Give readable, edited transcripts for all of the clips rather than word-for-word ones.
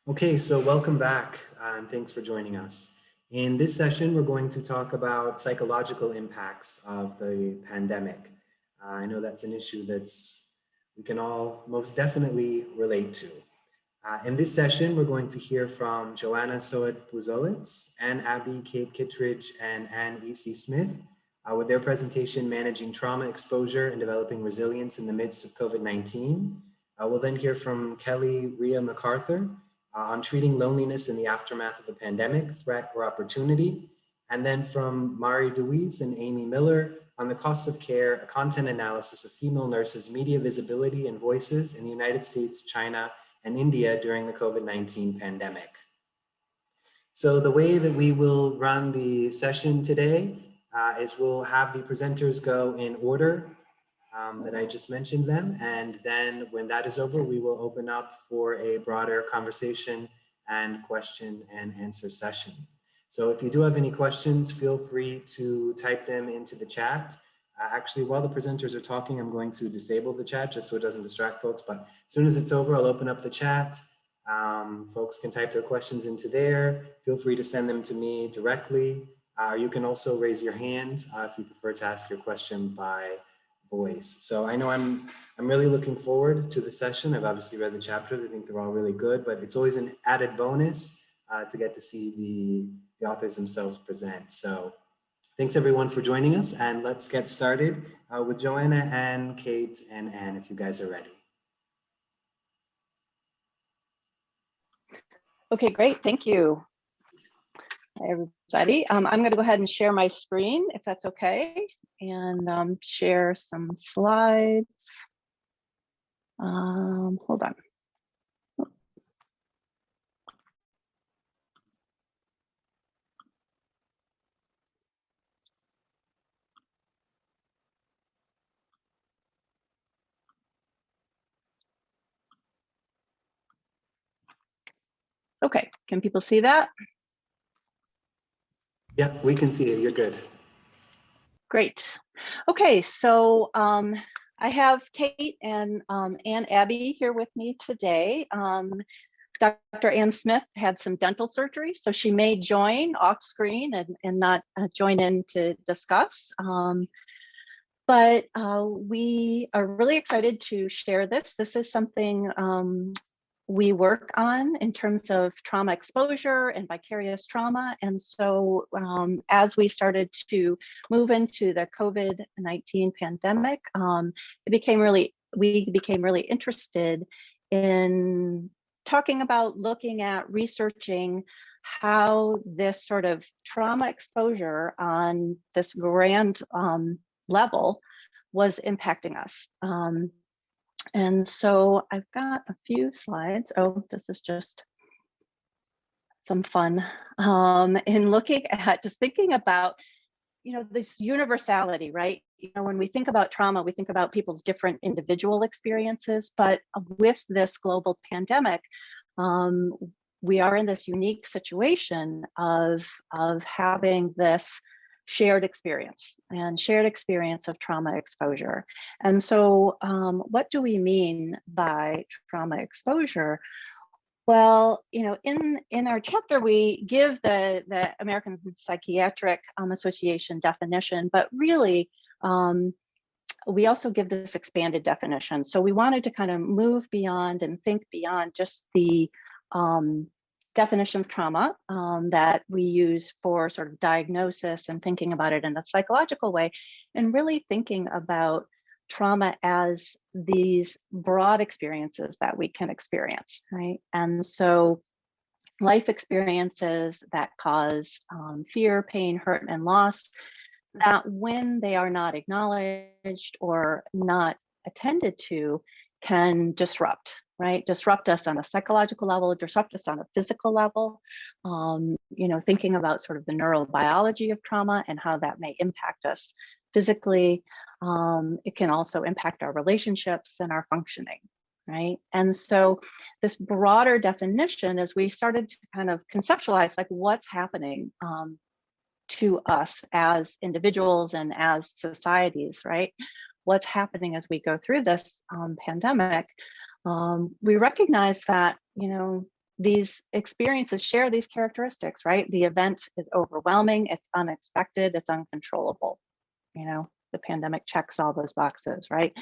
Okay, so welcome back and thanks for joining us. In this session, we're going to talk about psychological impacts of the pandemic. I know that's an issue we can all most definitely relate to. In this session, we're going to hear from Johanna Soet Buzolits, Abbey, Kate Kittredge, and Anne E.C. Smith with their presentation, Managing Trauma Exposure and Developing Resilience in the Midst of COVID-19. We'll then hear from Kelly Rhea MacArthur on treating loneliness in the aftermath of the pandemic, threat or opportunity. And then from Mari DeWees and Amy Miller on the costs of care, a content analysis of female nurses' media visibility and voices in the United States, China, and India during the COVID-19 pandemic. So the way that we will run the session today is we'll have the presenters go in order that I just mentioned them. And then when that is over, we will open up for a broader conversation and question and answer session. So if you do have any questions, feel free to type them into the chat. Actually, while the presenters are talking, I'm going to disable the chat just so it doesn't distract folks. But as soon as it's over, I'll open up the chat. Folks can type their questions into there. Feel free to send them to me directly. You can also raise your hand if you prefer to ask your question by voice. So I know I'm really looking forward to the session. I've obviously read the chapters. I think they're all really good, but it's always an added bonus to get to see the authors themselves present. So thanks everyone for joining us, and let's get started with Johanna and Kate and Anne, if you guys are ready. Okay, great, thank you. Hi, everybody. I'm going to go ahead and share my screen, if that's okay, and share some slides. Hold on. Okay, can people see that? Yeah, we can see it. You're good. Great. Okay, so I have Kate and Abbey here with me today. Dr. Ann Smith had some dental surgery, so she may join off screen and not join in to discuss. But we are really excited to share this. This is something we work on in terms of trauma exposure and vicarious trauma. And so as we started to move into the COVID-19 pandemic, we became really interested in talking about looking at researching how this sort of trauma exposure on this grand level was impacting us. And so I've got a few slides. Oh, this is just some fun in looking at just thinking about, this universality, right? When we think about trauma, we think about people's different individual experiences, but with this global pandemic, we are in this unique situation of having this shared experience of trauma exposure. And so what do we mean by trauma exposure? Well, in our chapter, we give the American Psychiatric Association definition, but really, we also give this expanded definition. So we wanted to kind of move beyond and think beyond just the definition of trauma that we use for sort of diagnosis and thinking about it in a psychological way, and really thinking about trauma as these broad experiences that we can experience, right? And so life experiences that cause fear, pain, hurt, and loss, that when they are not acknowledged or not attended to, can disrupt, right? Disrupt us on a psychological level, disrupt us on a physical level, thinking about sort of the neurobiology of trauma and how that may impact us physically. It can also impact our relationships and our functioning, right? And so this broader definition, as we started to kind of conceptualize like what's happening to us as individuals and as societies, right? What's happening as we go through this pandemic, we recognize that, these experiences share these characteristics, right? The event is overwhelming, it's unexpected, it's uncontrollable. You know, the pandemic checks all those boxes, right?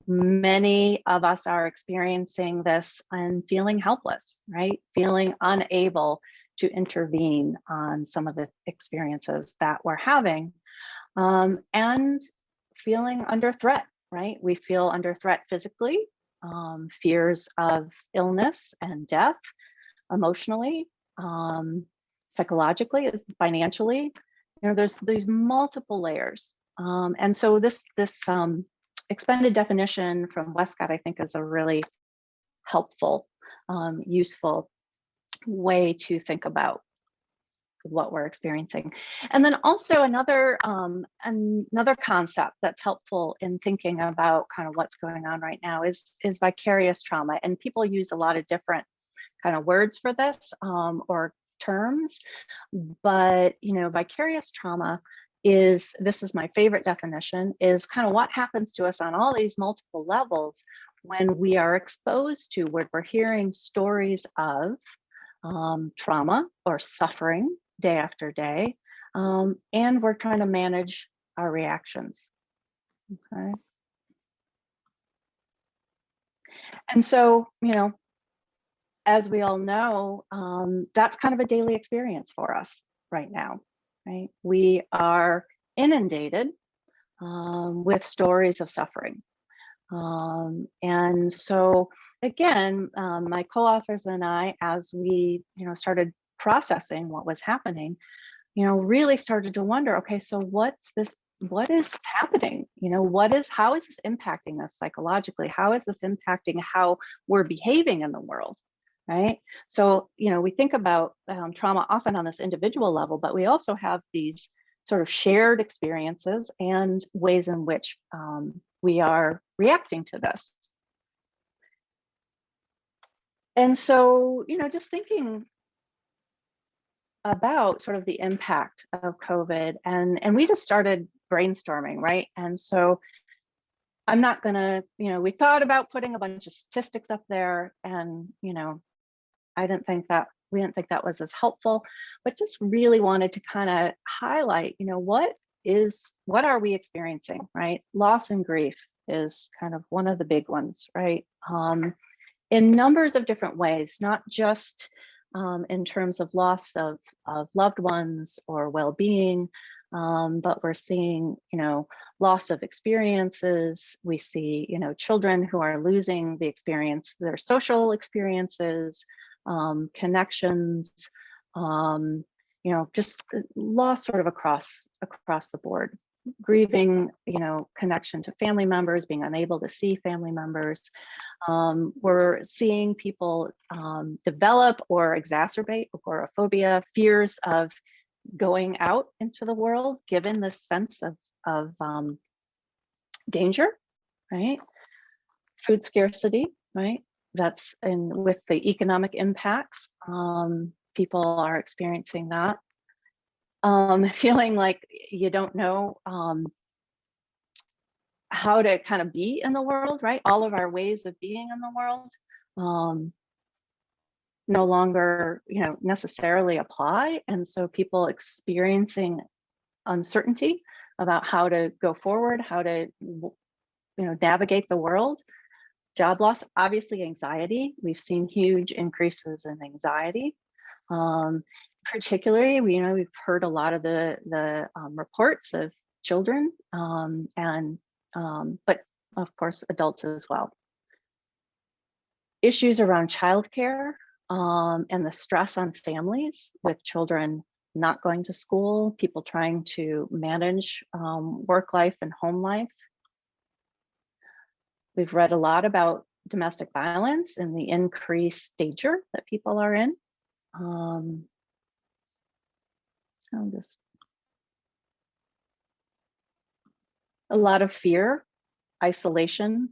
Many of us are experiencing this and feeling helpless, right? Feeling unable to intervene on some of the experiences that we're having, and feeling under threat, right? We feel under threat physically, fears of illness and death, emotionally, psychologically, financially. You know, there's these multiple layers. And so this expanded definition from Westcott, I think, is a really helpful, useful way to think about what we're experiencing. And then also another concept that's helpful in thinking about kind of what's going on right now is vicarious trauma. And people use a lot of different kind of words for this, or terms, but you know, vicarious trauma is, this is my favorite definition, is kind of what happens to us on all these multiple levels when we are exposed to, when we're hearing stories of trauma or suffering day after day, and we're trying to manage our reactions. Okay. And so, you know, as we all know, that's kind of a daily experience for us right now, right? We are inundated with stories of suffering. And so again, my co-authors and I, as we, you know, started processing what was happening, you know, really started to wonder, okay, so what's this, what is happening? You know, how is this impacting us psychologically? How is this impacting how we're behaving in the world, right? So, you know, we think about trauma often on this individual level, but we also have these sort of shared experiences and ways in which we are reacting to this. And so, you know, just thinking about sort of the impact of COVID, and we just started brainstorming, right? And so I'm not gonna, you know, we thought about putting a bunch of statistics up there, and, you know, we didn't think that was as helpful, but just really wanted to kind of highlight, you know, what are we experiencing, right? Loss and grief is kind of one of the big ones, right? In numbers of different ways, not just in terms of loss of loved ones or well-being, but we're seeing, you know, loss of experiences. We see, you know, children who are losing the experience, their social experiences, connections, you know, just loss sort of across the board. Grieving, you know, connection to family members, being unable to see family members. We're seeing people develop or exacerbate agoraphobia, fears of going out into the world, given this sense of danger, right? Food scarcity, right? That's with the economic impacts, people are experiencing that. Feeling like you don't know how to kind of be in the world, right? All of our ways of being in the world no longer, you know, necessarily apply. And so people experiencing uncertainty about how to go forward, how to, you know, navigate the world. Job loss, obviously anxiety. We've seen huge increases in anxiety. Particularly, you know, we've heard a lot of the reports of children, but of course adults as well. Issues around childcare and the stress on families with children not going to school, people trying to manage work life and home life. We've read a lot about domestic violence and the increased danger that people are in. A lot of fear, isolation.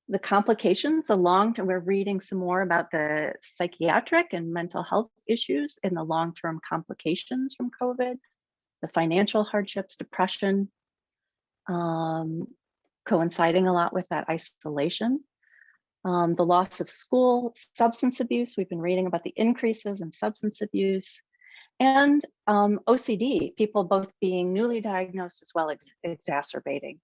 The complications, the long-term, we're reading some more about the psychiatric and mental health issues and the long-term complications from COVID, the financial hardships, depression, coinciding a lot with that isolation. the loss of school, substance abuse. We've been reading about the increases in substance abuse, and OCD, people both being newly diagnosed as well as exacerbating.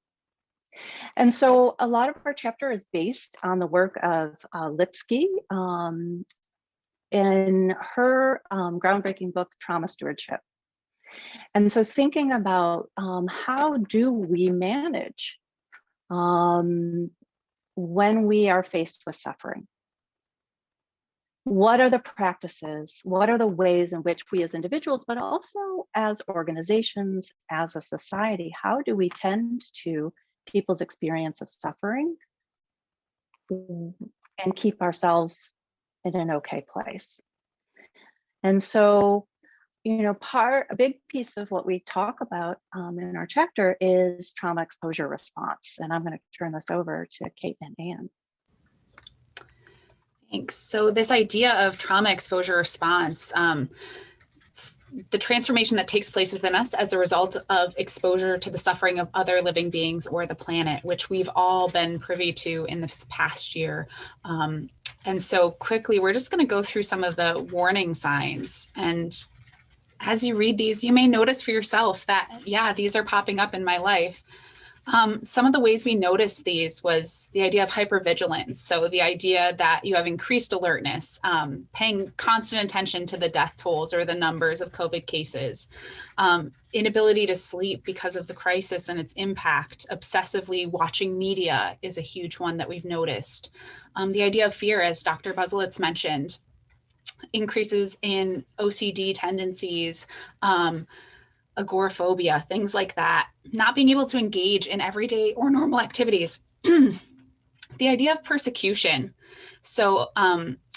And so a lot of our chapter is based on the work of Lipsky in her groundbreaking book, Trauma Stewardship. And so thinking about how do we manage when we are faced with suffering? What are the practices? What are the ways in which we as individuals, but also as organizations, as a society, how do we tend to people's experience of suffering and keep ourselves in an okay place? And so, you know, a big piece of what we talk about in our chapter is trauma exposure response. And I'm going to turn this over to Kate and Anne. Thanks. So this idea of trauma exposure response, the transformation that takes place within us as a result of exposure to the suffering of other living beings or the planet, which we've all been privy to in this past year. And so quickly, we're just going to go through some of the warning signs. And as you read these, you may notice for yourself that, yeah, these are popping up in my life. Some of the ways we noticed these was the idea of hypervigilance. So the idea that you have increased alertness, paying constant attention to the death tolls or the numbers of COVID cases, inability to sleep because of the crisis and its impact, obsessively watching media is a huge one that we've noticed. The idea of fear, as Dr. Buzolits mentioned, increases in OCD tendencies, agoraphobia, things like that, not being able to engage in everyday or normal activities. The idea of persecution, so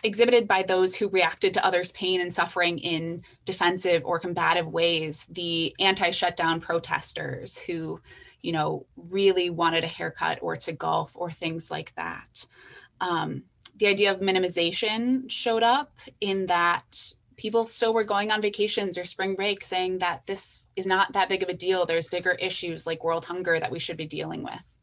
exhibited by those who reacted to others' pain and suffering in defensive or combative ways, the anti-shutdown protesters who, you know, really wanted a haircut or to golf or things like that. The idea of minimization showed up in that people still were going on vacations or spring break saying that this is not that big of a deal. There's bigger issues like world hunger that we should be dealing with.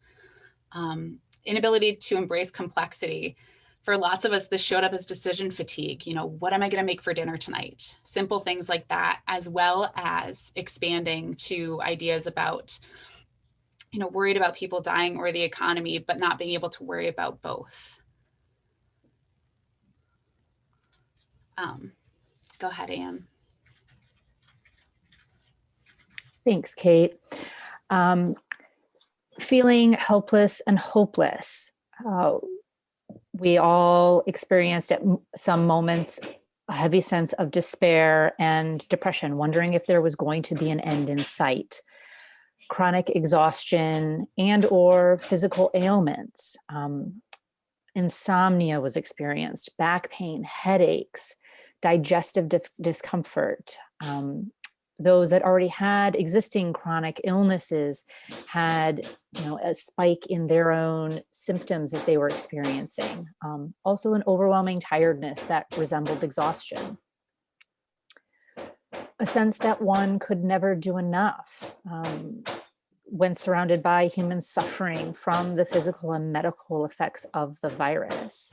Inability to embrace complexity. For lots of us, this showed up as decision fatigue. You know, what am I going to make for dinner tonight? Simple things like that, as well as expanding to ideas about, you know, worried about people dying or the economy, but not being able to worry about both. Go ahead, Anne. Thanks, Kate. Feeling helpless and hopeless. We all experienced at some moments a heavy sense of despair and depression, wondering if there was going to be an end in sight. Chronic exhaustion and or physical ailments. Insomnia was experienced, back pain, headaches, digestive discomfort. Those that already had existing chronic illnesses had, you know, a spike in their own symptoms that they were experiencing. Also an overwhelming tiredness that resembled exhaustion. A sense that one could never do enough when surrounded by human suffering from the physical and medical effects of the virus.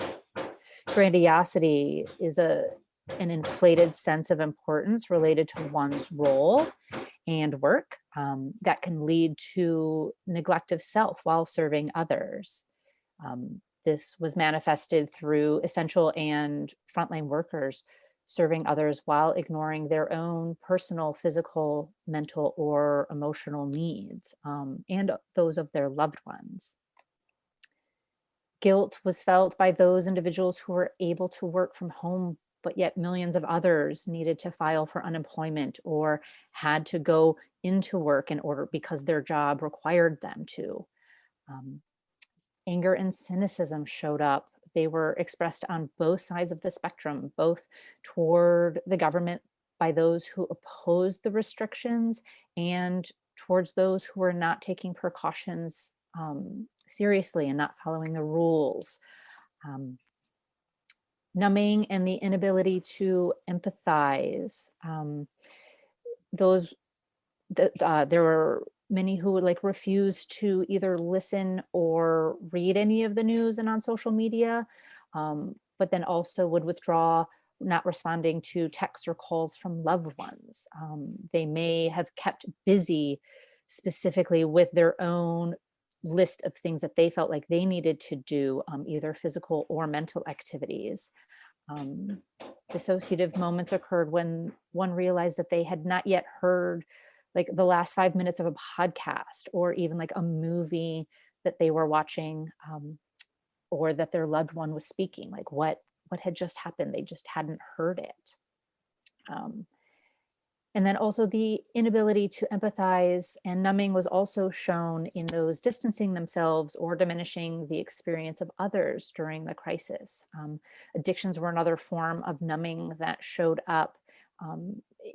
Grandiosity is an inflated sense of importance related to one's role and work that can lead to neglect of self while serving others. This was manifested through essential and frontline workers serving others while ignoring their own personal, physical, mental, or emotional needs, and those of their loved ones. Guilt was felt by those individuals who were able to work from home, but yet millions of others needed to file for unemployment or had to go into work in order because their job required them to. Anger and cynicism showed up. They were expressed on both sides of the spectrum, both toward the government by those who opposed the restrictions and towards those who were not taking precautions seriously and not following the rules. Numbing and the inability to empathize. There were many who would like refuse to either listen or read any of the news and on social media, but then also would withdraw, not responding to texts or calls from loved ones. They may have kept busy specifically with their own list of things that they felt like they needed to do, either physical or mental activities. Dissociative moments occurred when one realized that they had not yet heard like the last 5 minutes of a podcast, or even like a movie that they were watching, or that their loved one was speaking, like what had just happened. They just hadn't heard it. And then also the inability to empathize and numbing was also shown in those distancing themselves or diminishing the experience of others during the crisis. Addictions were another form of numbing that showed up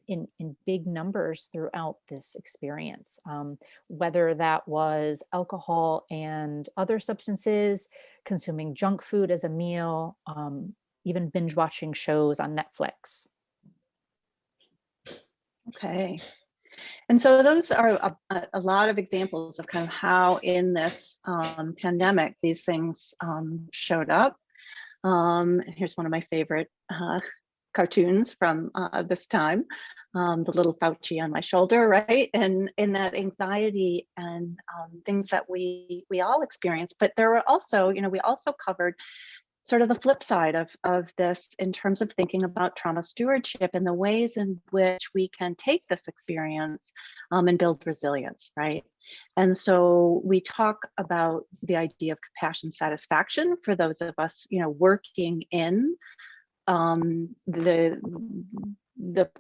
in big numbers throughout this experience, whether that was alcohol and other substances, consuming junk food as a meal, even binge watching shows on Netflix. Okay. And so those are a lot of examples of kind of how in this pandemic, these things showed up. Here's one of my favorite cartoons from this time, the little Fauci on my shoulder, right? And in that anxiety and things that we all experience. But there were also, we also covered sort of the flip side of this in terms of thinking about trauma stewardship and the ways in which we can take this experience and build resilience, right? And so we talk about the idea of compassion satisfaction for those of us, working in the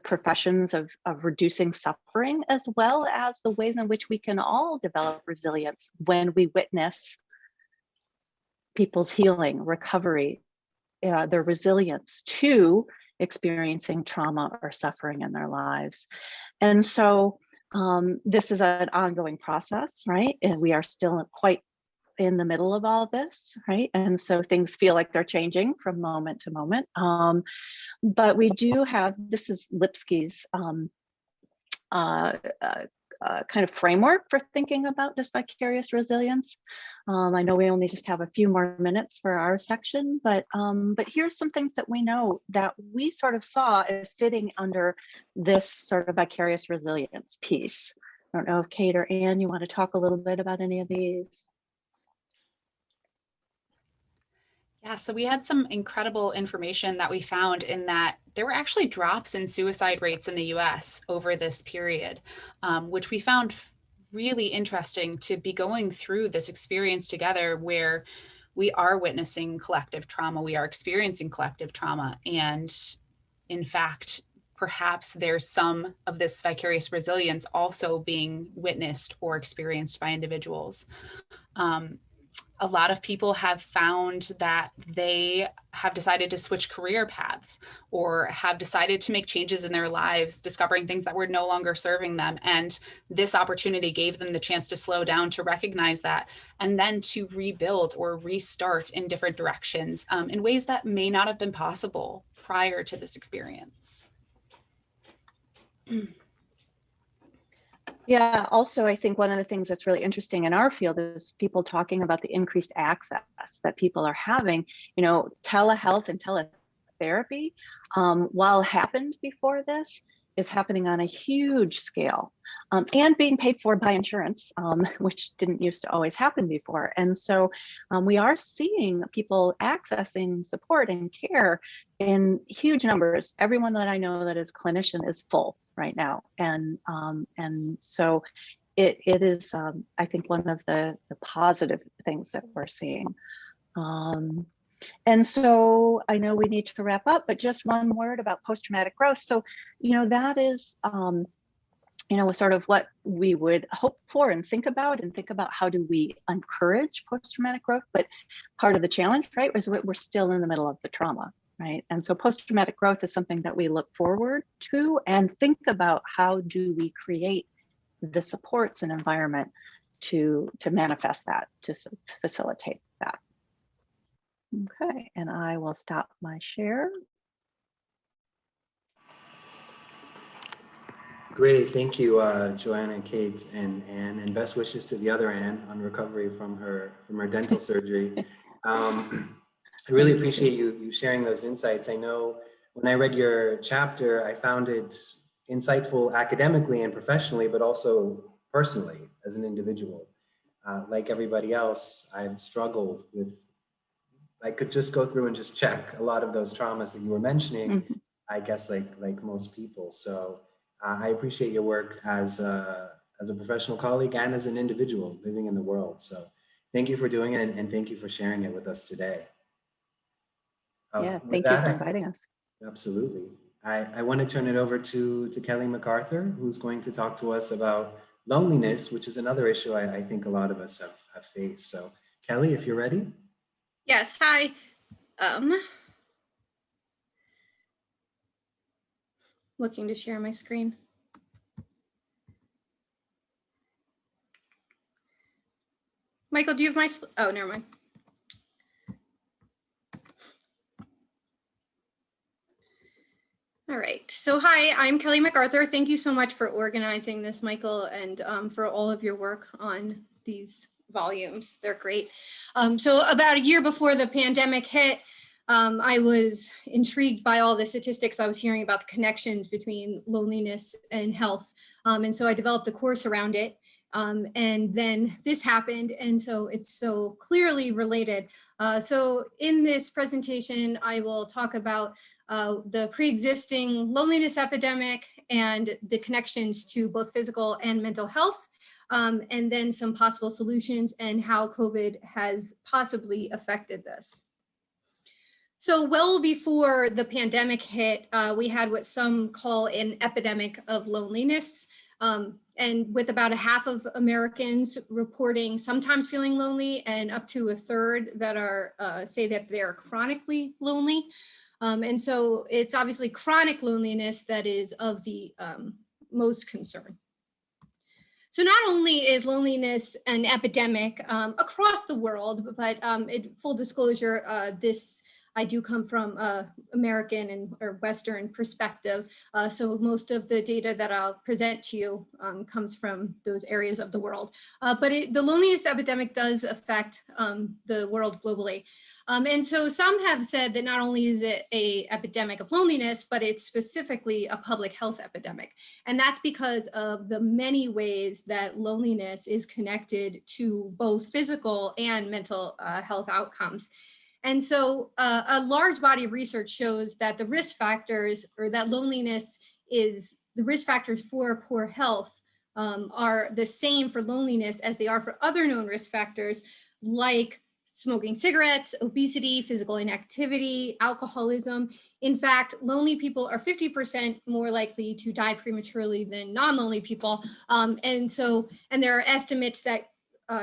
professions of reducing suffering, as well as the ways in which we can all develop resilience when we witness people's healing, recovery, their resilience to experiencing trauma or suffering in their lives. And so this is an ongoing process, right? And we are still quite in the middle of all this, right? And so things feel like they're changing from moment to moment. But we do have, this is Lipsky's kind of framework for thinking about this vicarious resilience. I know we only just have a few more minutes for our section, but here's some things that we know that we sort of saw as fitting under this sort of vicarious resilience piece. I don't know if Kate or Anne, you want to talk a little bit about any of these? Yeah, so we had some incredible information that we found in that there were actually drops in suicide rates in the US over this period, which we found really interesting to be going through this experience together where we are witnessing collective trauma, we are experiencing collective trauma. And in fact, perhaps there's some of this vicarious resilience also being witnessed or experienced by individuals. A lot of people have found that they have decided to switch career paths or have decided to make changes in their lives, discovering things that were no longer serving them. And this opportunity gave them the chance to slow down, to recognize that, and then to rebuild or restart in different directions in ways that may not have been possible prior to this experience. Yeah, also, I think one of the things that's really interesting in our field is people talking about the increased access that people are having. Telehealth and teletherapy, while happened before this, is happening on a huge scale and being paid for by insurance, which didn't used to always happen before. And so we are seeing people accessing support and care in huge numbers. Everyone that I know that is clinician is full right now. And so it is, I think, one of the positive things that we're seeing. And so I know we need to wrap up, but just one word about post-traumatic growth. So, that is, sort of what we would hope for and think about how do we encourage post-traumatic growth. But part of the challenge, right, is we're still in the middle of the trauma, right? And so post-traumatic growth is something that we look forward to and think about how do we create the supports and environment to manifest that, to facilitate that. Okay, and I will stop my share. Great, thank you, Johanna, Kate, and Anne, and best wishes to the other Anne on recovery from her dental surgery. I really appreciate you sharing those insights. I know when I read your chapter, I found it insightful academically and professionally, but also personally as an individual. Like everybody else, I've struggled with, I could just go through and just check a lot of those traumas that you were mentioning, I guess like most people. So I appreciate your work as a professional colleague and as an individual living in the world. So thank you for doing it, and thank you for sharing it with us today. Yeah, With thank you that, for inviting us. Absolutely. I want to turn it over to Kelly MacArthur, who's going to talk to us about loneliness, which is another issue I think a lot of us have faced. So Kelly, if you're ready. Yes, hi. Looking to share my screen. Michael, do you have my, oh, never mind. All right, so hi, I'm Kelly MacArthur. Thank you so much for organizing this, Michael, and for all of your work on these volumes. They're great. So about a year before the pandemic hit, I was intrigued by all the statistics I was hearing about the connections between loneliness and health. And so I developed a course around it. And then this happened, and so it's so clearly related. So in this presentation, I will talk about the pre-existing loneliness epidemic and the connections to both physical and mental health, and then some possible solutions and how COVID has possibly affected this. So well before the pandemic hit, we had what some call an epidemic of loneliness. And with about a half of Americans reporting sometimes feeling lonely, and up to a third that are say that they're chronically lonely. And so it's obviously chronic loneliness that is of the most concern. So not only is loneliness an epidemic across the world, but full disclosure, I do come from American or Western perspective. So most of the data that I'll present to you comes from those areas of the world. But the loneliness epidemic does affect the world globally. And so some have said that not only is it an epidemic of loneliness, but it's specifically a public health epidemic. And that's because of the many ways that loneliness is connected to both physical and mental health outcomes. And so a large body of research shows that the risk factors, or that loneliness is, the risk factors for poor health are the same for loneliness as they are for other known risk factors, like smoking cigarettes, obesity, physical inactivity, alcoholism. In fact, lonely people are 50% more likely to die prematurely than non-lonely people. And there are estimates that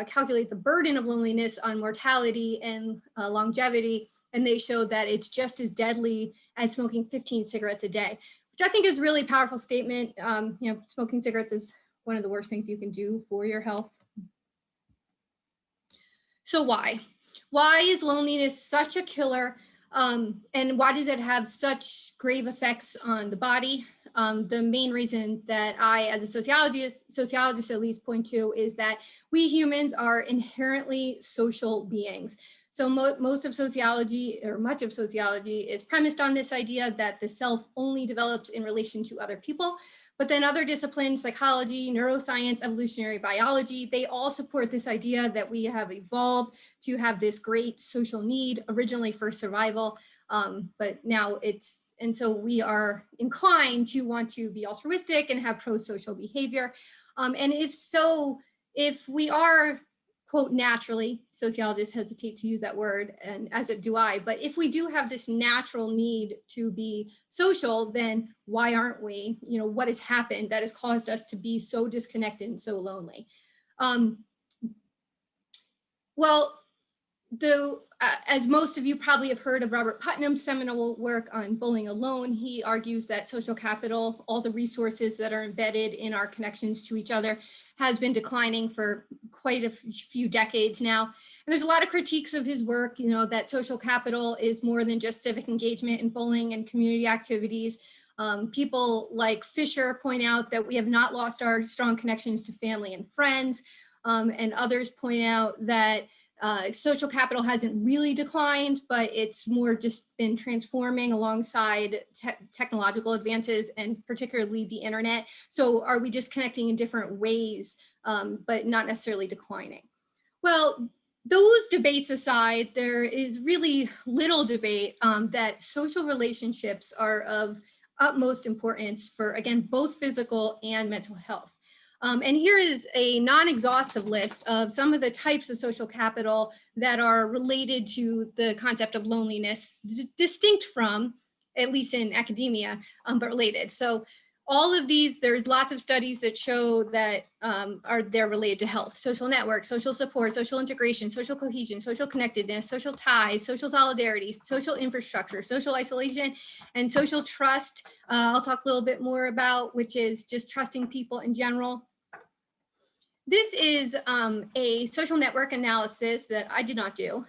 calculate the burden of loneliness on mortality and longevity, and they show that it's just as deadly as smoking 15 cigarettes a day, which I think is a really powerful statement. Smoking cigarettes is one of the worst things you can do for your health. So why? Why is loneliness such a killer? And why does it have such grave effects on the body? The main reason that I, as a sociologist at least, point to is that we humans are inherently social beings. So most of sociology, or much of sociology, is premised on this idea that the self only develops in relation to other people. But then other disciplines, psychology, neuroscience, evolutionary biology, they all support this idea that we have evolved to have this great social need, originally for survival, but now and so we are inclined to want to be altruistic and have pro-social behavior. And if we are, quote, naturally, sociologists hesitate to use that word, and as do I, but if we do have this natural need to be social, then why aren't we? What has happened that has caused us to be so disconnected and so lonely? As most of you probably have heard of Robert Putnam's seminal work on Bullying Alone, he argues that social capital, all the resources that are embedded in our connections to each other, has been declining for quite a few decades now. And there's a lot of critiques of his work, that social capital is more than just civic engagement in bullying and community activities. People like Fisher point out that we have not lost our strong connections to family and friends, and others point out that social capital hasn't really declined, but it's more just been transforming alongside technological advances and particularly the internet. So are we just connecting in different ways, but not necessarily declining? Well, those debates aside, there is really little debate that social relationships are of utmost importance for, again, both physical and mental health. And here is a non-exhaustive list of some of the types of social capital that are related to the concept of loneliness, distinct from, at least in academia, but related. So all of these, there's lots of studies that show that they're related to health: social network, social support, social integration, social cohesion, social connectedness, social ties, social solidarity, social infrastructure, social isolation, and social trust. I'll talk a little bit more about, which is just trusting people in general. This is a social network analysis that I did not do,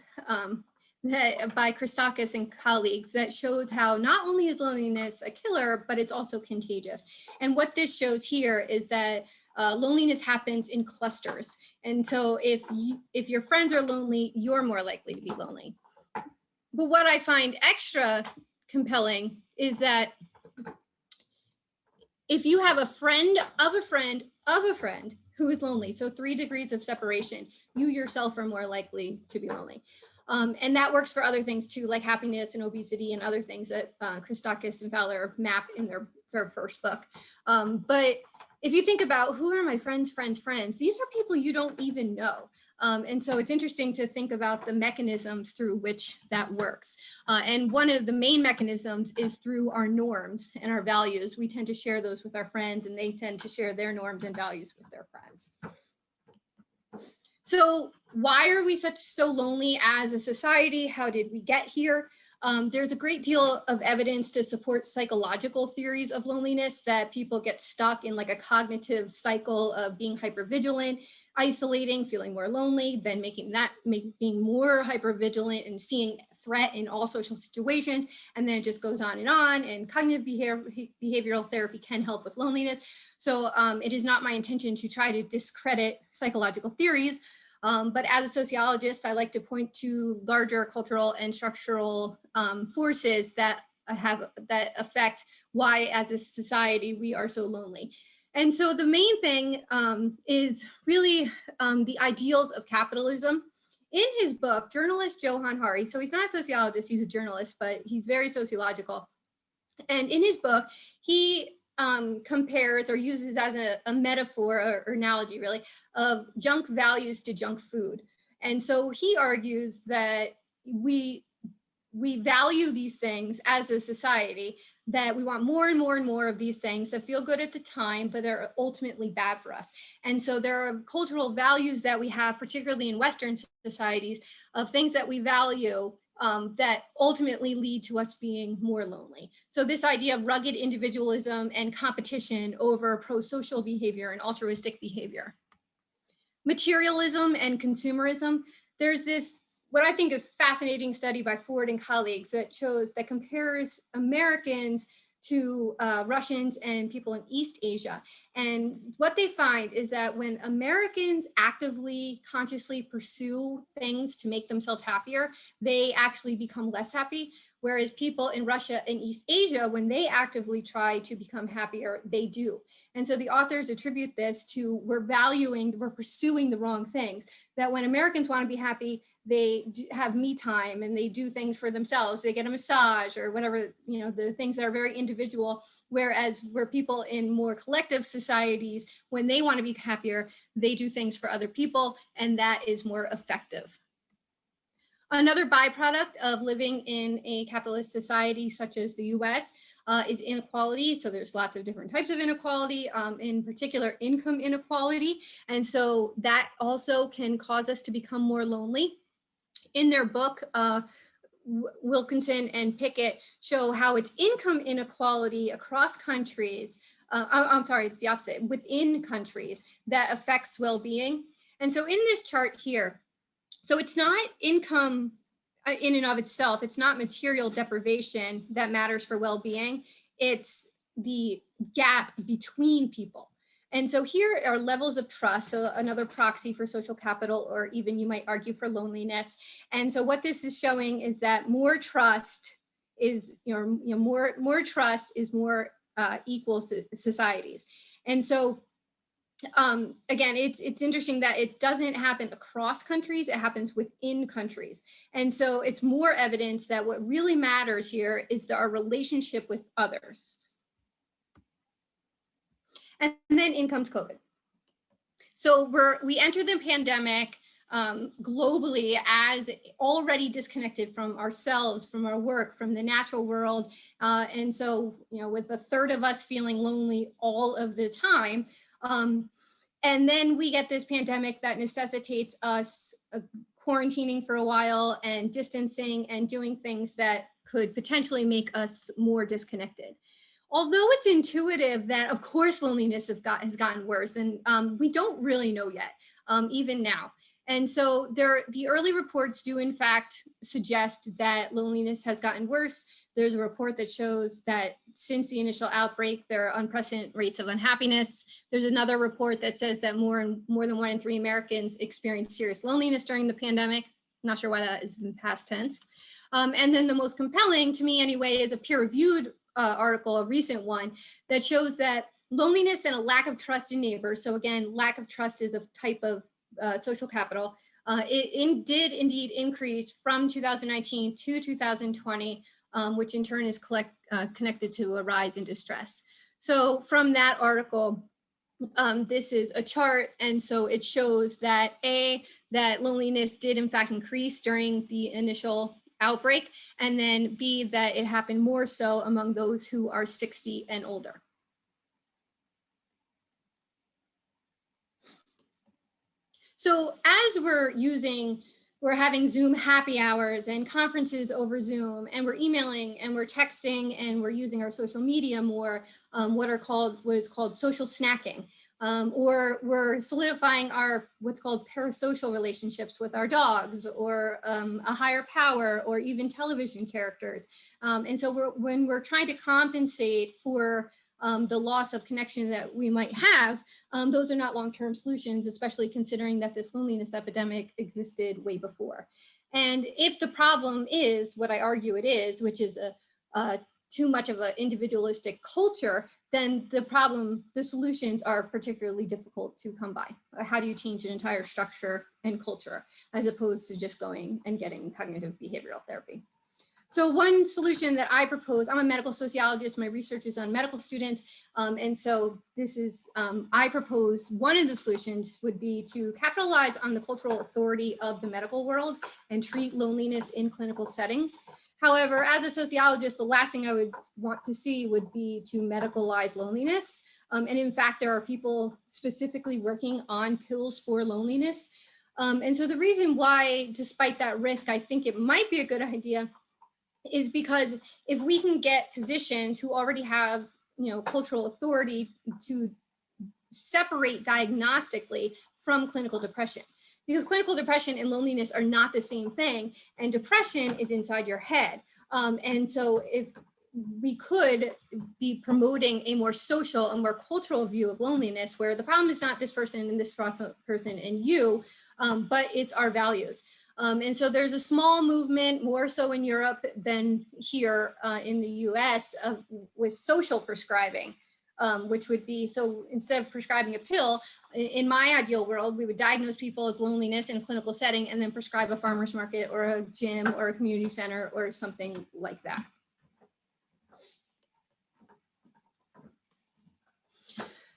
that by Christakis and colleagues, that shows how not only is loneliness a killer, but it's also contagious. And what this shows here is that loneliness happens in clusters. And so if your friends are lonely, you're more likely to be lonely. But what I find extra compelling is that if you have a friend of a friend of a friend who is lonely, so 3 degrees of separation, you yourself are more likely to be lonely. And that works for other things too, like happiness and obesity and other things that Christakis and Fowler map in their first book. But if you think about who are my friends, these are people you don't even know. And so it's interesting to think about the mechanisms through which that works. And one of the main mechanisms is through our norms and our values. We tend to share those with our friends, and they tend to share their norms and values with their friends. So why are we so lonely as a society? How did we get here? There's a great deal of evidence to support psychological theories of loneliness, that people get stuck in like a cognitive cycle of being hypervigilant, isolating, feeling more lonely, then being more hypervigilant and seeing threat in all social situations. And then it just goes on, and cognitive behavioral therapy can help with loneliness. So it is not my intention to try to discredit psychological theories. But as a sociologist, I like to point to larger cultural and structural forces that affect why, as a society, we are so lonely. And so the main thing is really the ideals of capitalism. In his book, journalist Johanna, so he's not a sociologist, he's a journalist, but he's very sociological. And in his book, he compares or uses as a metaphor or analogy, really, of junk values to junk food. And so he argues that we value these things as a society, that we want more and more and more of these things that feel good at the time, but they're ultimately bad for us. And so there are cultural values that we have, particularly in Western societies, of things that we value that ultimately lead to us being more lonely. So this idea of rugged individualism and competition over pro-social behavior and altruistic behavior. Materialism and consumerism. There's this, what I think is fascinating study by Ford and colleagues that compares Americans to Russians and people in East Asia. And what they find is that when Americans actively, consciously pursue things to make themselves happier, they actually become less happy. Whereas people in Russia and East Asia, when they actively try to become happier, they do. And so the authors attribute this to we're pursuing the wrong things. That when Americans want to be happy, they have me time and they do things for themselves. They get a massage or whatever, the things that are very individual. Whereas where people in more collective societies, when they want to be happier, they do things for other people, and that is more effective. Another byproduct of living in a capitalist society such as the US is inequality. So there's lots of different types of inequality, in particular income inequality. And so that also can cause us to become more lonely. In their book, Wilkinson and Pickett show how it's income inequality across countries. It's the opposite, within countries that affects well-being. And so in this chart here, so it's not income in and of itself, it's not material deprivation that matters for well-being. It's the gap between people. And so here are levels of trust, so another proxy for social capital, or even you might argue for loneliness. And so what this is showing is that more trust is, more trust is more equal societies. And so again, it's interesting that it doesn't happen across countries, it happens within countries. And so it's more evidence that what really matters here is our relationship with others. And then in comes COVID. So we enter the pandemic globally as already disconnected from ourselves, from our work, from the natural world. And so, with a third of us feeling lonely all of the time. And then we get this pandemic that necessitates us quarantining for a while and distancing and doing things that could potentially make us more disconnected. Although it's intuitive that, of course, loneliness has gotten worse, and we don't really know yet, even now. And so the early reports do, in fact, suggest that loneliness has gotten worse. There's a report that shows that since the initial outbreak, there are unprecedented rates of unhappiness. There's another report that says that more than 1 in 3 Americans experienced serious loneliness during the pandemic. Not sure why that is in past tense. And then the most compelling, to me anyway, is a peer-reviewed article, a recent one, that shows that loneliness and a lack of trust in neighbors, so again, lack of trust is a type of social capital, did indeed increase from 2019 to 2020, which in turn is connected to a rise in distress. So from that article, this is a chart, and so it shows that that loneliness did in fact increase during the initial outbreak, and then B, that it happened more so among those who are 60 and older. So as we're having Zoom happy hours and conferences over Zoom, and we're emailing and we're texting and we're using our social media more, what is called social snacking. Or we're solidifying our what's called parasocial relationships with our dogs, or a higher power, or even television characters. And so when we're trying to compensate for the loss of connection that we might have, those are not long-term solutions, especially considering that this loneliness epidemic existed way before. And if the problem is what I argue it is, which is too much of an individualistic culture, then the solutions are particularly difficult to come by. How do you change an entire structure and culture as opposed to just going and getting cognitive behavioral therapy? So one solution that I propose, I'm a medical sociologist, my research is on medical students, and so this is, I propose one of the solutions would be to capitalize on the cultural authority of the medical world and treat loneliness in clinical settings. However, as a sociologist, the last thing I would want to see would be to medicalize loneliness. And in fact, there are people specifically working on pills for loneliness. And so the reason why, despite that risk, I think it might be a good idea is because if we can get physicians who already have, cultural authority to separate diagnostically from clinical depression. Because clinical depression and loneliness are not the same thing, and depression is inside your head. And so if we could be promoting a more social and more cultural view of loneliness, where the problem is not this person and this person and you, but it's our values. And so there's a small movement, more so in Europe than here in the US, with social prescribing. Which would be, so instead of prescribing a pill, in my ideal world, we would diagnose people as loneliness in a clinical setting and then prescribe a farmer's market or a gym or a community center or something like that.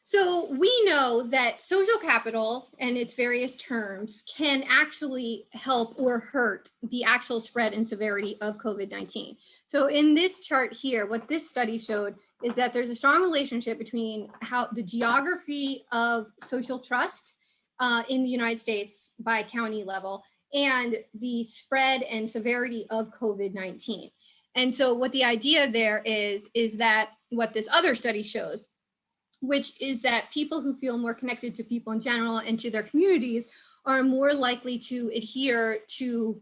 So we know that social capital and its various terms can actually help or hurt the actual spread and severity of COVID-19. So in this chart here, what this study showed is that there's a strong relationship between how the geography of social trust in the United States by county level and the spread and severity of COVID-19. And so what the idea there is that what this other study shows, which is that people who feel more connected to people in general and to their communities are more likely to adhere to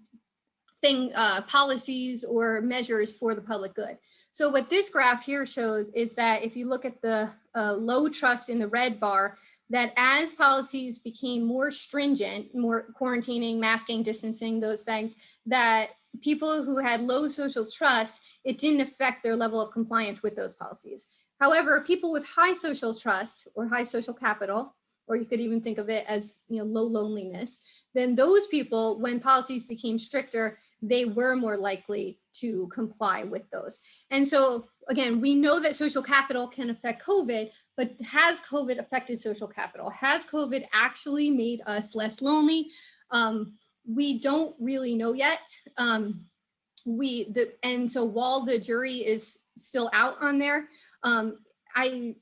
policies or measures for the public good. So what this graph here shows is that if you look at the low trust in the red bar, that as policies became more stringent, more quarantining, masking, distancing, those things, that people who had low social trust, it didn't affect their level of compliance with those policies. However, people with high social trust or high social capital, or you could even think of it as low loneliness, then those people, when policies became stricter, they were more likely to comply with those. And so again, we know that social capital can affect COVID, but has COVID affected social capital? Has COVID actually made us less lonely? We don't really know yet. And so while the jury is still out on there, I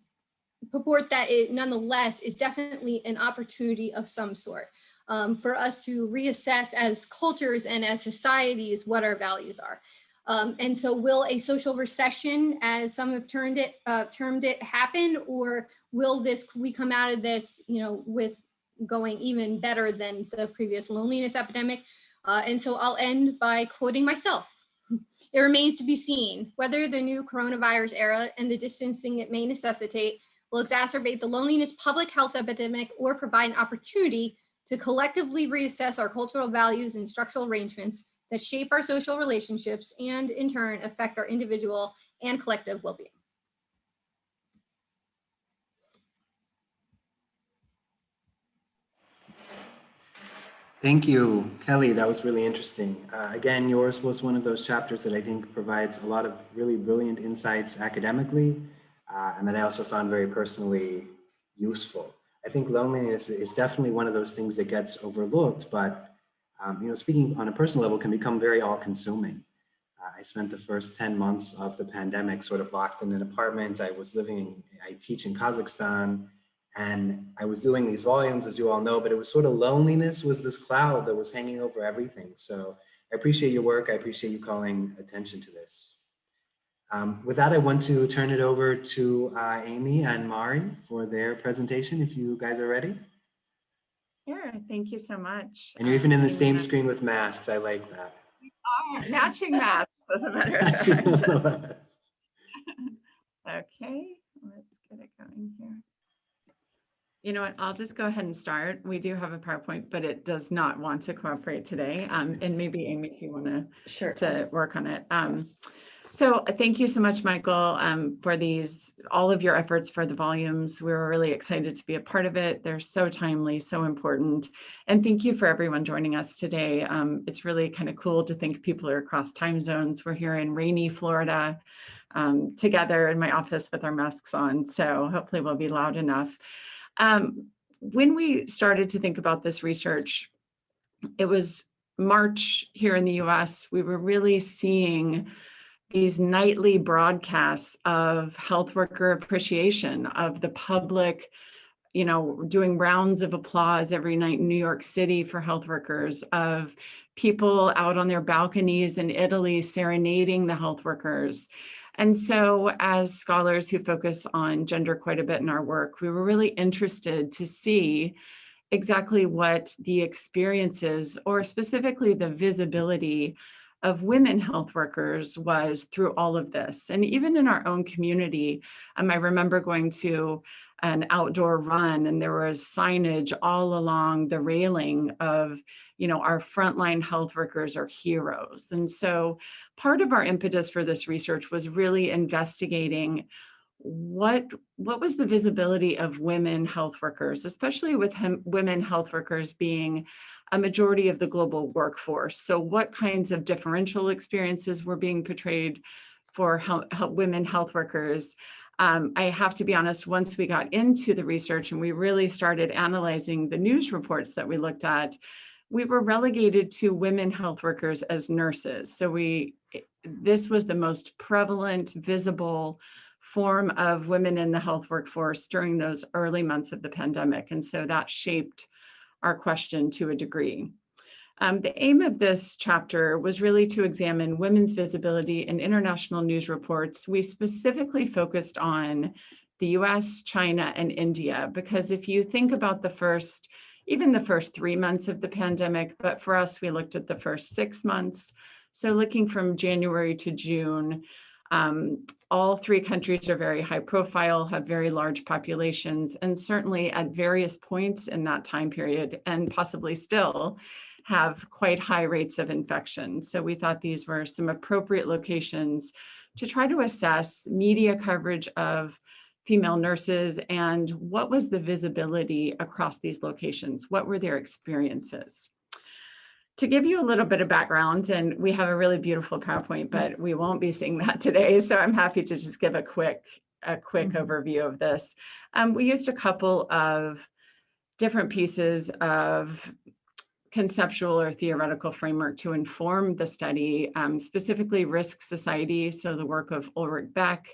purport that it nonetheless is definitely an opportunity of some sort for us to reassess as cultures and as societies what our values are. And so will a social recession, as some have termed it, happen, or will we come out of this, with going even better than the previous loneliness epidemic? And so I'll end by quoting myself. It remains to be seen whether the new coronavirus era and the distancing it may necessitate will exacerbate the loneliness public health epidemic or provide an opportunity to collectively reassess our cultural values and structural arrangements that shape our social relationships and in turn affect our individual and collective well-being. Thank you, Kelly. That was really interesting. Again, yours was one of those chapters that I think provides a lot of really brilliant insights academically, and that I also found very personally useful. I think loneliness is definitely one of those things that gets overlooked, but speaking on a personal level can become very all-consuming. I spent the first 10 months of the pandemic sort of locked in an apartment. I teach in Kazakhstan, and I was doing these volumes, as you all know, but it was sort of loneliness was this cloud that was hanging over everything. So I appreciate your work. I appreciate you calling attention to this. With that, I want to turn it over to Amy and Mari for their presentation, if you guys are ready. Sure, thank you so much. And you're even in the same screen with masks. I like that. We are matching masks, as a matter of fact. Okay, let's get it going here. You know what, I'll just go ahead and start. We do have a PowerPoint, but it does not want to cooperate today. And maybe Amy, if you want to work on it. So thank you so much, Michael, for all of your efforts for the volumes. We were really excited to be a part of it. They're so timely, so important. And thank you for everyone joining us today. It's really kind of cool to think people are across time zones. We're here in rainy Florida together in my office with our masks on. So hopefully we'll be loud enough. When we started to think about this research, it was March here in the US. We were really seeing these nightly broadcasts of health worker appreciation, of the public, doing rounds of applause every night in New York City for health workers, of people out on their balconies in Italy serenading the health workers. And so as scholars who focus on gender quite a bit in our work, we were really interested to see exactly what the experiences, or specifically the visibility of women health workers was through all of this. And even in our own community, I remember going to an outdoor run and there was signage all along the railing of, our frontline health workers are heroes. And so part of our impetus for this research was really investigating what was the visibility of women health workers, especially with women health workers being a majority of the global workforce. So what kinds of differential experiences were being portrayed for women health workers? I have to be honest, once we got into the research and we really started analyzing the news reports that we looked at, we were relegated to women health workers as nurses. So this was the most prevalent, visible form of women in the health workforce during those early months of the pandemic. And so that shaped our question to a degree. The aim of this chapter was really to examine women's visibility in international news reports. We specifically focused on the US, China, and India, because if you think about the first even the first 3 months of the pandemic, but for us, we looked at the first 6 months. So looking from January to June, all 3 countries are very high profile, have very large populations, and certainly at various points in that time period, and possibly still, have quite high rates of infection. So we thought these were some appropriate locations to try to assess media coverage of female nurses and what was the visibility across these locations? What were their experiences? To give you a little bit of background, and we have a really beautiful PowerPoint, but we won't be seeing that today. So I'm happy to just give a quick overview of this. We used a couple of different pieces of conceptual or theoretical framework to inform the study, specifically risk society. So the work of Ulrich Beck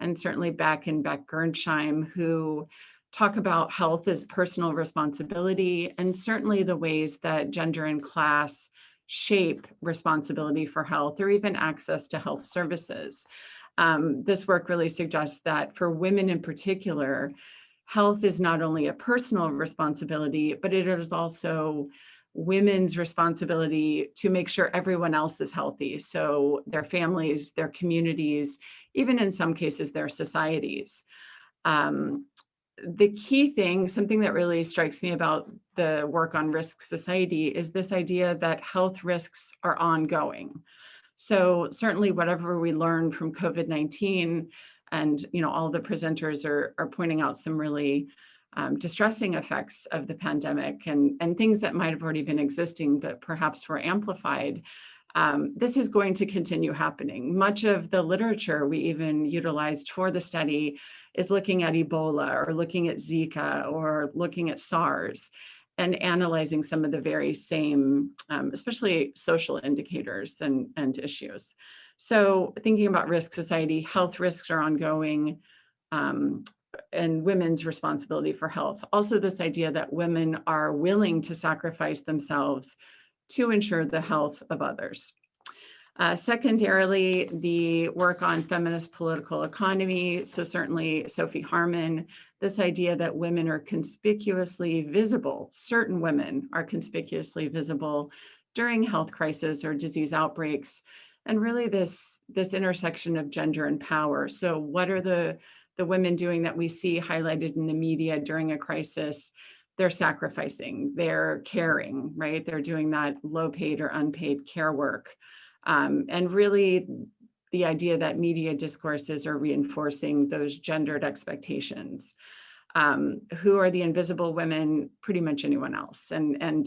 and certainly Beck and Beck-Gernsheim, who talk about health as personal responsibility, and certainly the ways that gender and class shape responsibility for health or even access to health services. This work really suggests that for women in particular, health is not only a personal responsibility, but it is also women's responsibility to make sure everyone else is healthy. So their families, their communities, even in some cases, their societies. The key thing, something that really strikes me about the work on risk society, is this idea that health risks are ongoing. So certainly whatever we learn from COVID-19, and all the presenters are pointing out some really distressing effects of the pandemic and things that might have already been existing, but perhaps were amplified. This is going to continue happening. Much of the literature we even utilized for the study is looking at Ebola or looking at Zika or looking at SARS and analyzing some of the very same, especially social indicators and issues. So thinking about risk society, health risks are ongoing, and women's responsibility for health. Also this idea that women are willing to sacrifice themselves to ensure the health of others. Secondarily, the work on feminist political economy. So certainly Sophie Harmon, this idea that women are conspicuously visible, certain women are conspicuously visible during health crises or disease outbreaks. And really this intersection of gender and power. So what are the women doing that we see highlighted in the media during a crisis? They're sacrificing, they're caring, right? They're doing that low paid or unpaid care work. And really the idea that media discourses are reinforcing those gendered expectations. Who are the invisible women? Pretty much anyone else. And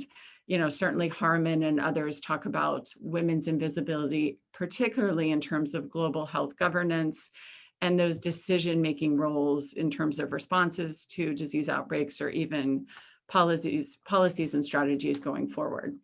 certainly Harmon and others talk about women's invisibility, particularly in terms of global health governance and those decision-making roles in terms of responses to disease outbreaks or even policies and strategies going forward.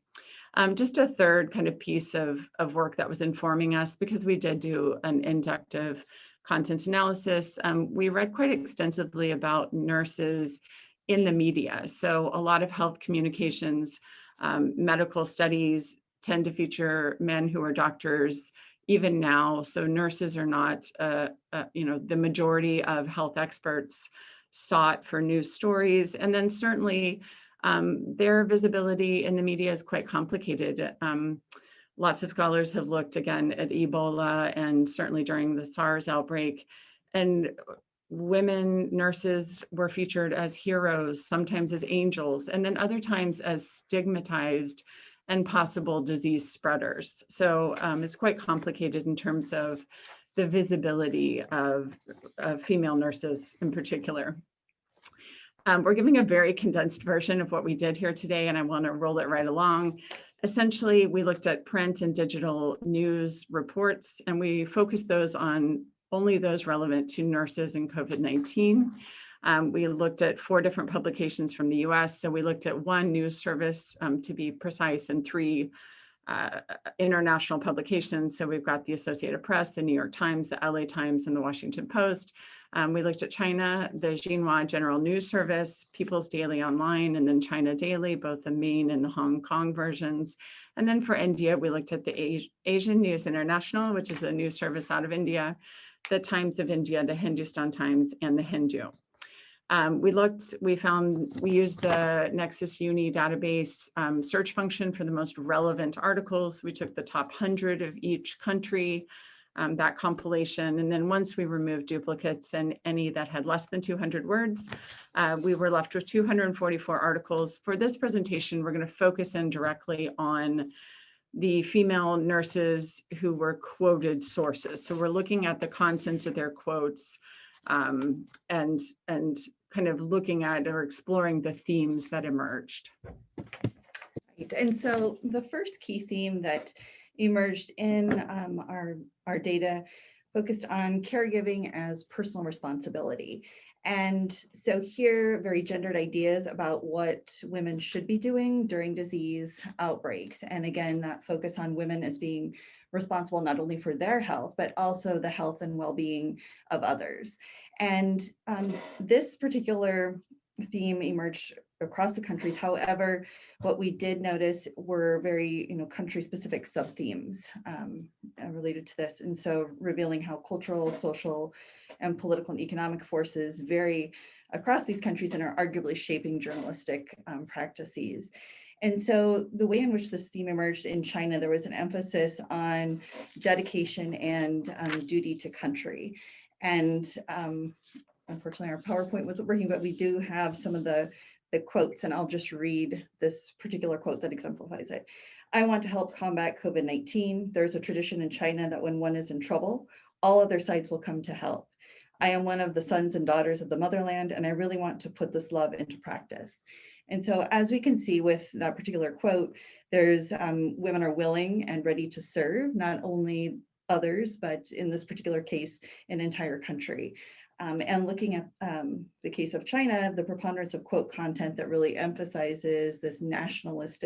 Just a third kind of piece of work that was informing us, because we did do an inductive content analysis. We read quite extensively about nurses in the media. So a lot of health communications, medical studies tend to feature men who are doctors even now. So nurses are not, the majority of health experts sought for news stories. And then certainly their visibility in the media is quite complicated. Lots of scholars have looked again at Ebola and certainly during the SARS outbreak. And women nurses were featured as heroes, sometimes as angels, and then other times as stigmatized and possible disease spreaders. So it's quite complicated in terms of the visibility of female nurses in particular. We're giving a very condensed version of what we did here today, and I want to roll it right along. Essentially, we looked at print and digital news reports, and we focused those on only those relevant to nurses and COVID-19. We looked at 4 different publications from the US. So we looked at 1 news service to be precise and 3 international publications. So we've got the Associated Press, the New York Times, the LA Times, and the Washington Post. We looked at China, the Xinhua General News Service, People's Daily Online, and then China Daily, both the main and the Hong Kong versions. And then for India, we looked at the Asian News International, which is a news service out of India, the Times of India, the Hindustan Times, and the Hindu. We used the Nexus Uni database search function for the most relevant articles. We took the top 100 of each country, that compilation. And then once we removed duplicates and any that had less than 200 words, we were left with 244 articles. For this presentation, we're going to focus in directly on the female nurses who were quoted sources. So we're looking at the content of their quotes and kind of looking at or exploring the themes that emerged. Right. And so the first key theme that emerged in our data focused on caregiving as personal responsibility. And so here, very gendered ideas about what women should be doing during disease outbreaks. And again, that focus on women as being responsible not only for their health, but also the health and well-being of others. And this particular theme emerged across the countries. However, what we did notice were very, country-specific sub-themes related to this. And so revealing how cultural, social, and political and economic forces vary across these countries and are arguably shaping journalistic practices. And so the way in which this theme emerged in China, there was an emphasis on dedication and duty to country. And unfortunately, our PowerPoint wasn't working, but we do have some of the quotes, and I'll just read this particular quote that exemplifies it. "I want to help combat COVID-19. There's a tradition in China that when one is in trouble, all other sides will come to help. I am one of the sons and daughters of the motherland, and I really want to put this love into practice." And so as we can see with that particular quote, there's women are willing and ready to serve, not only others, but in this particular case, an entire country. And looking at the case of China, the preponderance of quote content that really emphasizes this nationalist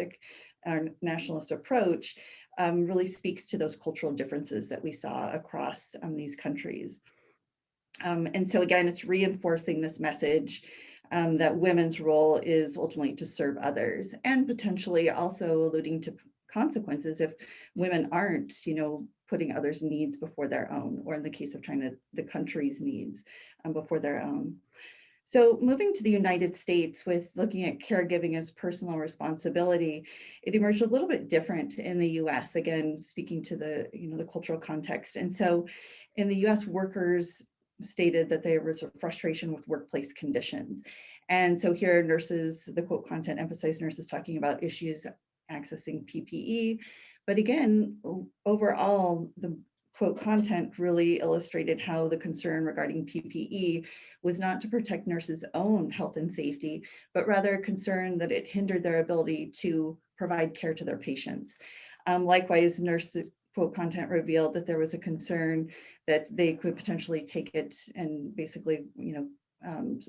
approach really speaks to those cultural differences that we saw across these countries. And so again, it's reinforcing this message that women's role is ultimately to serve others, and potentially also alluding to consequences if women aren't, putting others' needs before their own, or in the case of China, the country's needs before their own. So moving to the United States with looking at caregiving as personal responsibility, it emerged a little bit different in the US, again, speaking to the, the cultural context. And so in the US, workers stated that there was a frustration with workplace conditions. And so here nurses, the quote content emphasized nurses talking about issues accessing PPE. But again, overall, the quote content really illustrated how the concern regarding PPE was not to protect nurses' own health and safety, but rather a concern that it hindered their ability to provide care to their patients. Likewise, nurse quote content revealed that there was a concern that they could potentially take it and basically,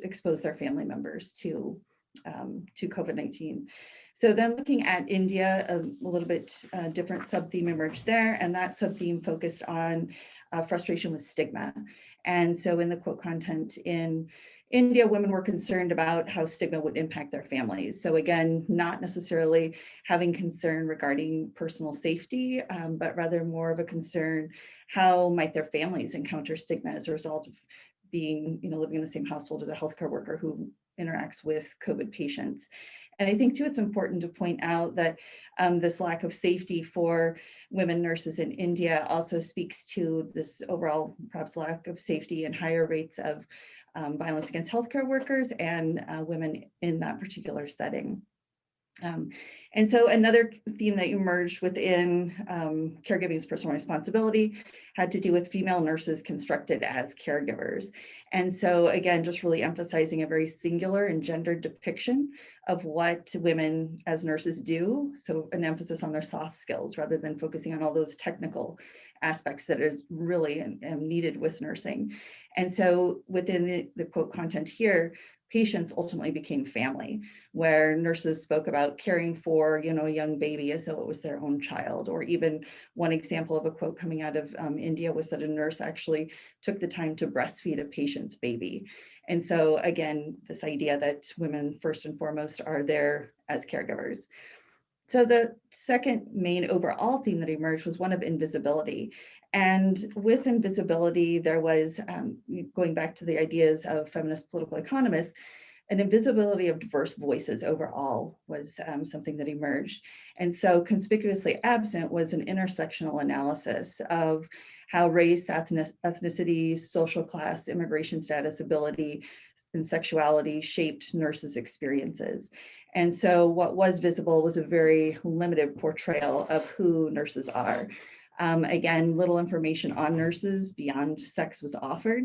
expose their family members to COVID-19. So then looking at India, a little bit different sub-theme emerged there, and that sub-theme focused on frustration with stigma. And so in the quote content in India, women were concerned about how stigma would impact their families. So again, not necessarily having concern regarding personal safety, but rather more of a concern, how might their families encounter stigma as a result of being, living in the same household as a healthcare worker who interacts with COVID patients. And I think too, it's important to point out that this lack of safety for women nurses in India also speaks to this overall perhaps lack of safety and higher rates of violence against healthcare workers and women in that particular setting. And so another theme that emerged within caregiving as personal responsibility had to do with female nurses constructed as caregivers. And so again, just really emphasizing a very singular and gendered depiction of what women as nurses do. So an emphasis on their soft skills rather than focusing on all those technical aspects that is really needed with nursing. And so within the quote content here, patients ultimately became family, where nurses spoke about caring for, a young baby as though it was their own child. Or even one example of a quote coming out of India was that a nurse actually took the time to breastfeed a patient's baby. And so again, this idea that women first and foremost are there as caregivers. So the second main overall theme that emerged was one of invisibility. And with Invisibility, there was, going back to the ideas of feminist political economists, an invisibility of diverse voices overall was something that emerged. And so conspicuously absent was an intersectional analysis of how race, ethnicity, social class, immigration status, ability, and sexuality shaped nurses' experiences. And so what was visible was a very limited portrayal of who nurses are. Again, little information on nurses beyond sex was offered.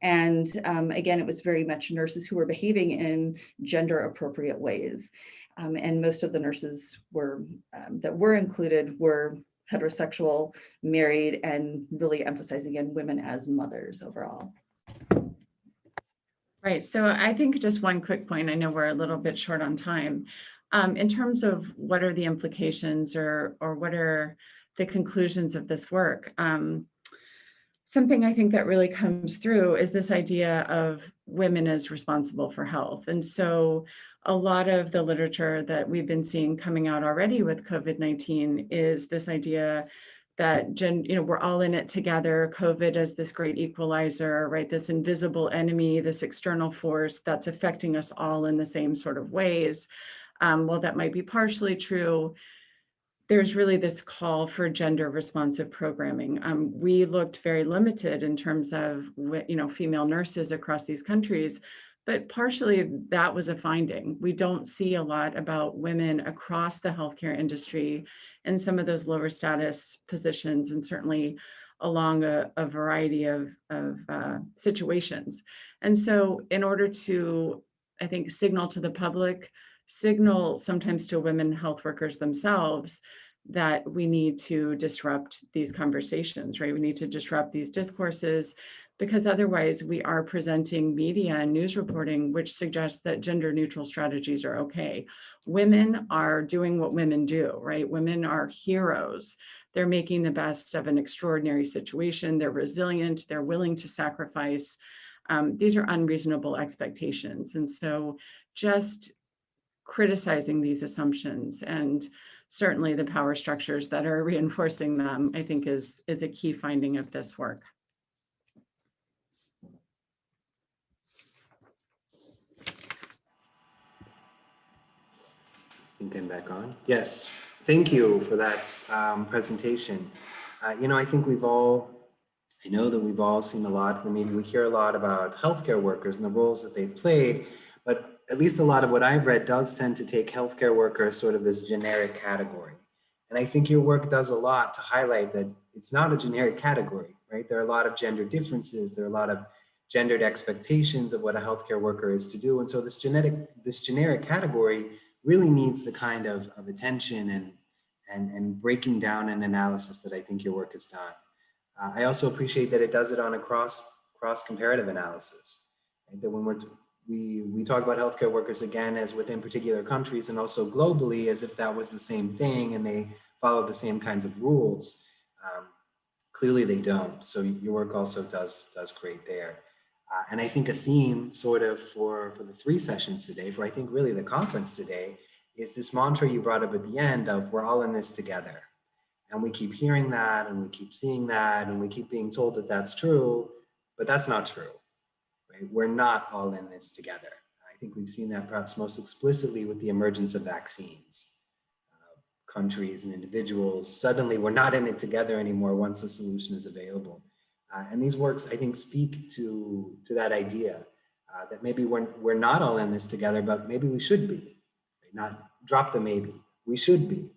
And again, it was very much nurses who were behaving in gender appropriate ways. And most of the nurses that were included were heterosexual, married, and really emphasizing again women as mothers overall. Right. So I think just one quick point. I know we're a little bit short on time. In terms of what are the implications or what are the conclusions of this work? Something I think that really comes through is this idea of women as responsible for health. And so a lot of the literature that we've been seeing coming out already with COVID-19 is this idea that we're all in it together. COVID as this great equalizer, right? This invisible enemy, this external force that's affecting us all in the same sort of ways. Well, that might be partially true. There's really this call for gender responsive programming. We looked very limited in terms of female nurses across these countries, but partially that was a finding. We don't see a lot about women across the healthcare industry in some of those lower status positions, and certainly along a variety of situations. And so in order to, I think, signal to the public, signal sometimes to women health workers themselves that we need to disrupt these conversations, right? We need to disrupt these discourses, because otherwise we are presenting media and news reporting which suggests that gender neutral strategies are okay. Women are doing what women do, right? Women are heroes. They're making the best of an extraordinary situation. They're resilient. They're willing to sacrifice. These are unreasonable expectations. And so just criticizing these assumptions and certainly the power structures that are reinforcing them, I think is a key finding of this work. I think I'm back on. Yes, thank you for that presentation. I think I know that we've all seen a lot in the media. We hear a lot about healthcare workers and the roles that they played, but at least a lot of what I've read does tend to take healthcare workers sort of this generic category. And I think your work does a lot to highlight that it's not a generic category, right? There are a lot of gender differences. There are a lot of gendered expectations of what a healthcare worker is to do. And so this generic category really needs the kind of attention and breaking down an analysis that I think your work has done. I also appreciate that it does it on a cross comparative analysis, right? That when we talk about healthcare workers again as within particular countries and also globally as if that was the same thing and they follow the same kinds of rules. Clearly they don't. So your work also does great there. And I think a theme sort of for the 3 sessions today, for I think really the conference today, is this mantra you brought up at the end of we're all in this together. And we keep hearing that and we keep seeing that and we keep being told that that's true, but that's not true. Right? We're not all in this together. I think we've seen that perhaps most explicitly with the emergence of vaccines. Countries and individuals, suddenly we're not in it together anymore once the solution is available. And these works, I think, speak to that idea that maybe we're not all in this together, but maybe we should be. Right? Not drop the maybe, we should be.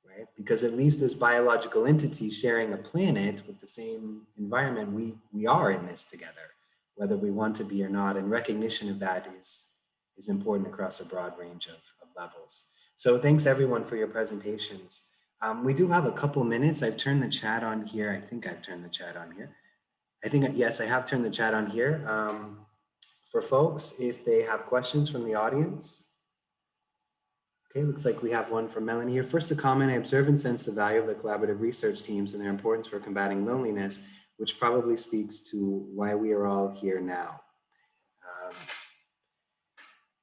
Right? Because at least as biological entities sharing a planet with the same environment, we are in this together, whether we want to be or not. And recognition of that is important across a broad range of levels. So thanks everyone for your presentations. We do have a couple minutes. I've turned the chat on here. I think I've turned the chat on here. I think, yes, I have turned the chat on here. For folks, if they have questions from the audience. Okay, looks like we have one from Melanie here. First, a comment: I observe and sense the value of the collaborative research teams and their importance for combating loneliness, which probably speaks to why we are all here now.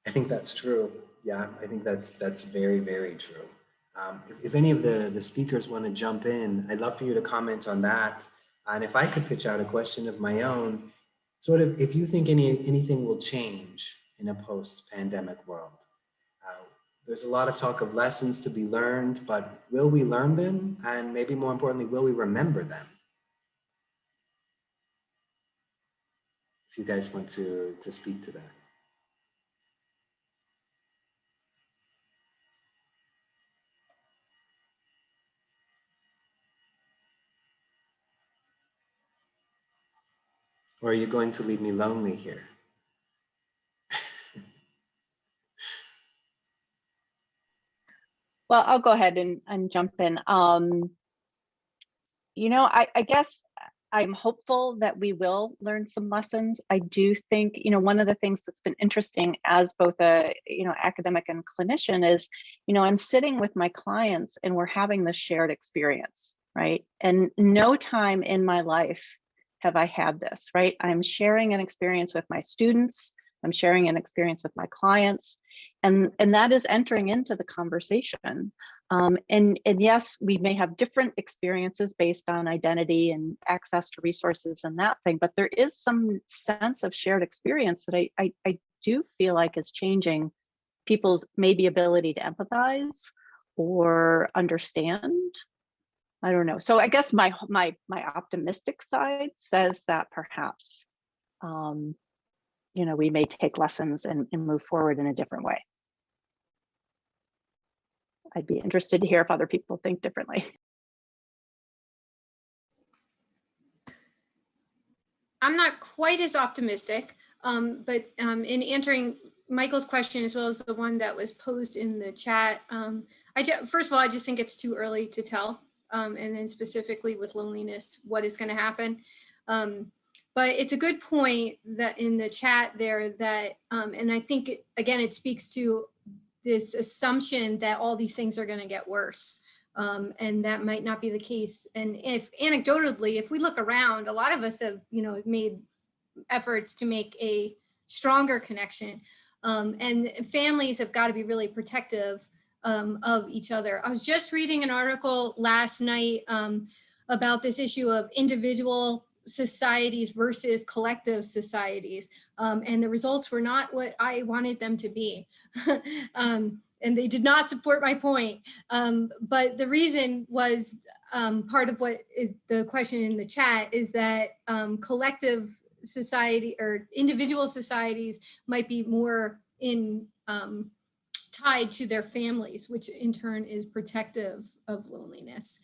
I think that's true. Yeah, I think that's very, very true. If any of the speakers want to jump in, I'd love for you to comment on that. And if I could pitch out a question of my own, sort of if you think anything will change in a post-pandemic world. There's a lot of talk of lessons to be learned, but will we learn them? And maybe more importantly, will we remember them? If you guys want to speak to that. Or are you going to leave me lonely here? Well, I'll go ahead and jump in. You know, I guess I'm hopeful that we will learn some lessons. I do think, you know, one of the things that's been interesting as both a, you know, academic and clinician is, you know, I'm sitting with my clients and we're having this shared experience, right? And no time in my life have I had this, right? I'm sharing an experience with my students. I'm sharing an experience with my clients, and that is entering into the conversation. And yes, we may have different experiences based on identity and access to resources and that thing, but there is some sense of shared experience that I do feel like is changing people's maybe ability to empathize or understand. I don't know. So I guess my optimistic side says that perhaps, you know, we may take lessons and move forward in a different way. I'd be interested to hear if other people think differently. I'm not quite as optimistic, but in answering Michael's question, as well as the one that was posed in the chat, first of all, I just think it's too early to tell. And then specifically with loneliness, what is going to happen. But it's a good point that in the chat there that, and I think, again, it speaks to this assumption that all these things are going to get worse. And that might not be the case. And if anecdotally, if we look around, a lot of us have, you know, made efforts to make a stronger connection. And families have got to be really protective of each other. I was just reading an article last night about this issue of individual societies versus collective societies. And the results were not what I wanted them to be. And they did not support my point. But the reason was part of what is the question in the chat is that collective society or individual societies might be more tied to their families, which in turn is protective of loneliness.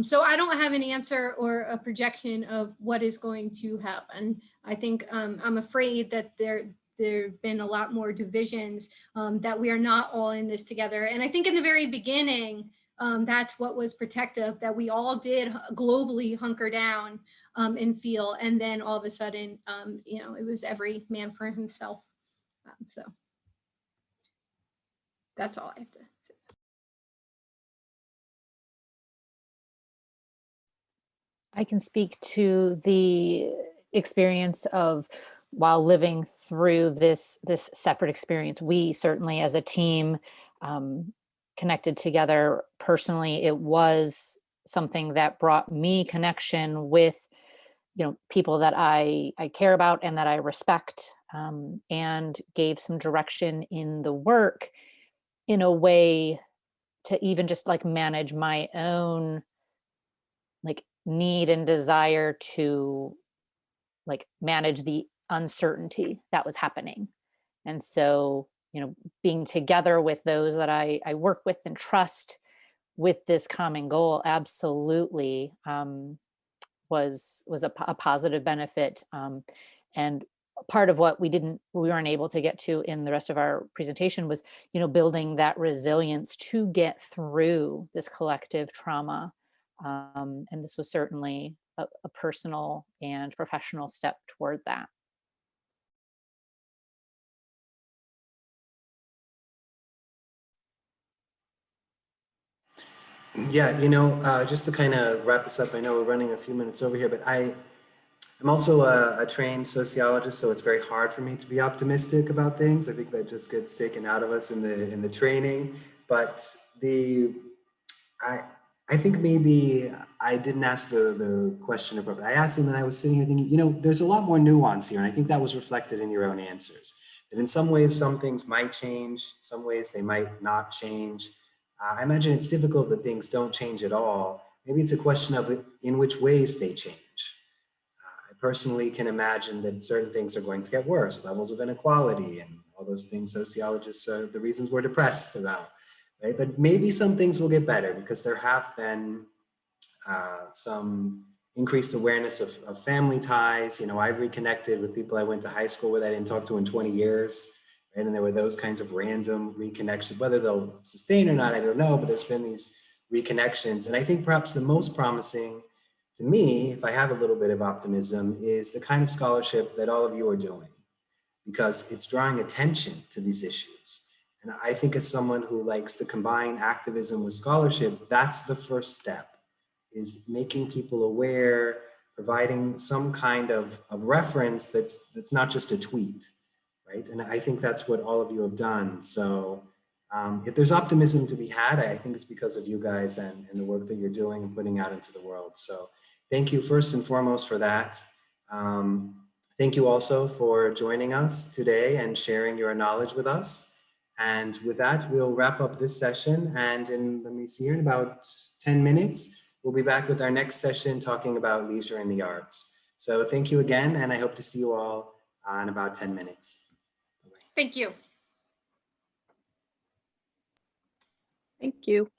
So I don't have an answer or a projection of what is going to happen. I think I'm afraid that there have been a lot more divisions, that we are not all in this together. And I think in the very beginning, that's what was protective, that we all did globally hunker down and feel, and then all of a sudden, you know, it was every man for himself. So that's all I have to say. I can speak to the experience of while living through this separate experience. We certainly as a team connected together personally. It was something that brought me connection with, you know, people that I care about and that I respect, and gave some direction in the work in a way to even just like manage my own like need and desire to like manage the uncertainty that was happening. And so, you know, being together with those that I work with and trust with this common goal absolutely was a positive benefit. And part of what we weren't able to get to in the rest of our presentation was, you know, building that resilience to get through this collective trauma. And this was certainly a personal and professional step toward that. Yeah, you know, just to kind of wrap this up, I know we're running a few minutes over here, but I'm also a trained sociologist, so it's very hard for me to be optimistic about things. I think that just gets taken out of us in the training. But I think maybe I didn't ask the question appropriately. I asked, and then I was sitting here thinking, you know, there's a lot more nuance here, and I think that was reflected in your own answers. That in some ways, some things might change, in some ways they might not change. I imagine it's difficult that things don't change at all. Maybe it's a question of in which ways they change. I personally can imagine that certain things are going to get worse, levels of inequality and all those things sociologists are the reasons we're depressed about. Right? But maybe some things will get better because there have been some increased awareness of family ties. You know, I've reconnected with people I went to high school with I didn't talk to in 20 years. Right? And there were those kinds of random reconnections. Whether they'll sustain or not, I don't know, but there's been these reconnections. And I think perhaps the most promising to me, if I have a little bit of optimism, is the kind of scholarship that all of you are doing, because it's drawing attention to these issues. And I think as someone who likes to combine activism with scholarship, that's the first step, is making people aware, providing some kind of reference that's not just a tweet, right? And I think that's what all of you have done. So if there's optimism to be had, I think it's because of you guys and the work that you're doing and putting out into the world. So thank you first and foremost for that. Thank you also for joining us today and sharing your knowledge with us. And with that, we'll wrap up this session. And let me see here, in about 10 minutes, we'll be back with our next session talking about leisure in the arts. So thank you again, and I hope to see you all in about 10 minutes. Bye-bye. Thank you. Thank you.